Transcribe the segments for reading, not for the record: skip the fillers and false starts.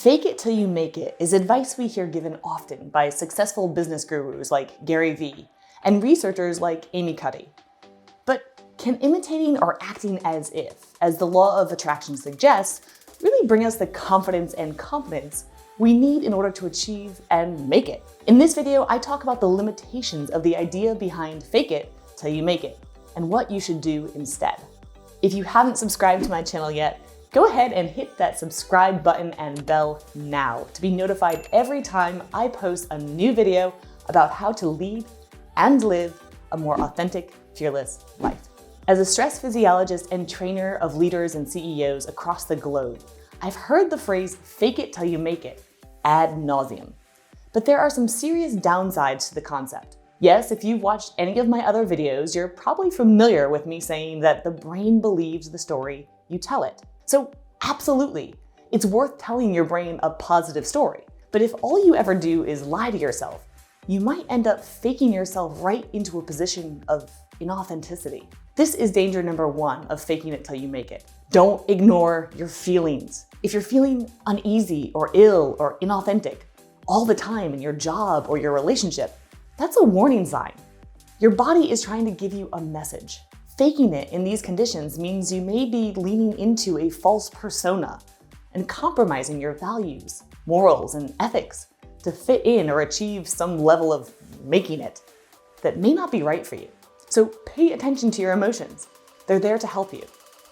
Fake it till you make it is advice we hear given often by successful business gurus like Gary Vee and researchers like Amy Cuddy. But can imitating or acting as if, as the law of attraction suggests, really bring us the confidence and competence we need in order to achieve and make it? In this video, I talk about the limitations of the idea behind fake it till you make it and what you should do instead. If you haven't subscribed to my channel yet, go ahead and hit that subscribe button and bell now to be notified every time I post a new video about how to lead and live a more authentic, fearless life. As a stress physiologist and trainer of leaders and CEOs across the globe, I've heard the phrase fake it till you make it ad nauseum. But there are some serious downsides to the concept. Yes, if you've watched any of my other videos, you're probably familiar with me saying that the brain believes the story you tell it. So absolutely, it's worth telling your brain a positive story. But if all you ever do is lie to yourself, you might end up faking yourself right into a position of inauthenticity. This is danger number one of faking it till you make it. Don't ignore your feelings. If you're feeling uneasy or ill or inauthentic all the time in your job or your relationship, that's a warning sign. Your body is trying to give you a message. Faking it in these conditions means you may be leaning into a false persona and compromising your values, morals, and ethics to fit in or achieve some level of making it that may not be right for you. So pay attention to your emotions. They're there to help you.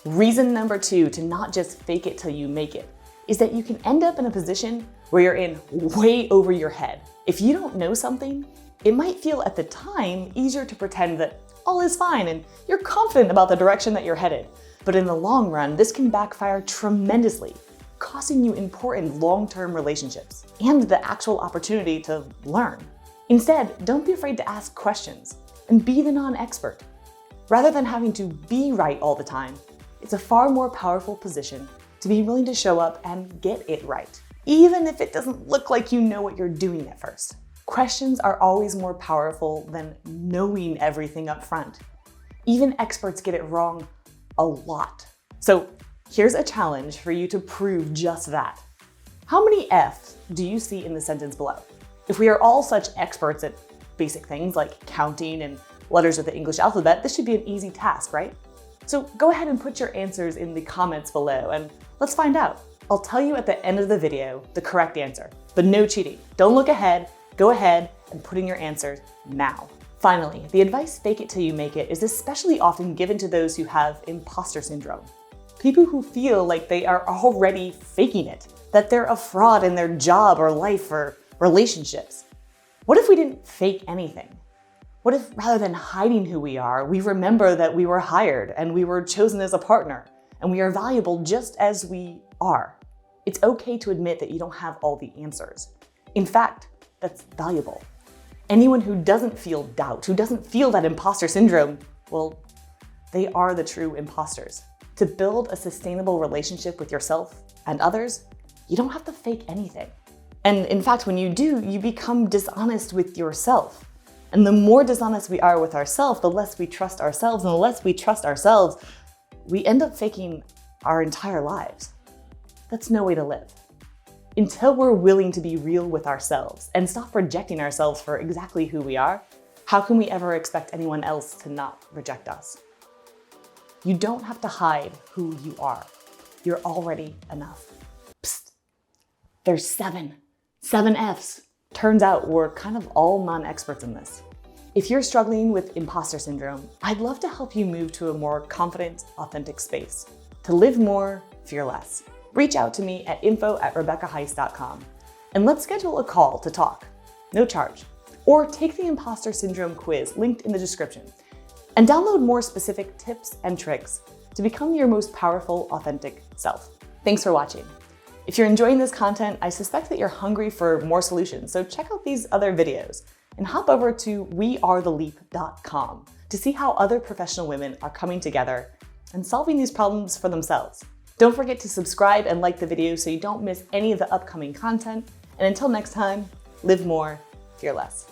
Reason number two to not just fake it till you make it is that you can end up in a position where you're in way over your head. If you don't know something, it might feel at the time easier to pretend that all is fine and you're confident about the direction that you're headed. But in the long run, this can backfire tremendously, costing you important long-term relationships and the actual opportunity to learn. Instead, don't be afraid to ask questions and be the non-expert. Rather than having to be right all the time, it's a far more powerful position to be willing to show up and get it right, even if it doesn't look like you know what you're doing at first. Questions are always more powerful than knowing everything up front. Even experts get it wrong a lot. So here's a challenge for you to prove just that. How many F's do you see in the sentence below? If we are all such experts at basic things like counting and letters of the English alphabet, this should be an easy task, right? So go ahead and put your answers in the comments below and let's find out. I'll tell you at the end of the video the correct answer, but no cheating. Don't look ahead. Go ahead and put in your answers now. Finally, the advice fake it till you make it is especially often given to those who have imposter syndrome. People who feel like they are already faking it, that they're a fraud in their job or life or relationships. What if we didn't fake anything? What if rather than hiding who we are, we remember that we were hired and we were chosen as a partner and we are valuable just as we are? It's okay to admit that you don't have all the answers. In fact, that's valuable. Anyone who doesn't feel doubt, who doesn't feel that imposter syndrome, well, they are the true imposters. To build a sustainable relationship with yourself and others, you don't have to fake anything. And in fact, when you do, you become dishonest with yourself. And the more dishonest we are with ourselves, the less we trust ourselves. And the less we trust ourselves, we end up faking our entire lives. That's no way to live. Until we're willing to be real with ourselves and stop rejecting ourselves for exactly who we are, how can we ever expect anyone else to not reject us? You don't have to hide who you are. You're already enough. Psst, there's seven F's. Turns out we're kind of all non-experts in this. If you're struggling with imposter syndrome, I'd love to help you move to a more confident, authentic space, to live more, fear less. Reach out to me at info@rebeccaheiss.com and let's schedule a call to talk, no charge. Or take the imposter syndrome quiz linked in the description and download more specific tips and tricks to become your most powerful, authentic self. Thanks for watching. If you're enjoying this content, I suspect that you're hungry for more solutions, so check out these other videos and hop over to wearetheleap.com to see how other professional women are coming together and solving these problems for themselves. Don't forget to subscribe and like the video so you don't miss any of the upcoming content. And until next time, live more, fear less.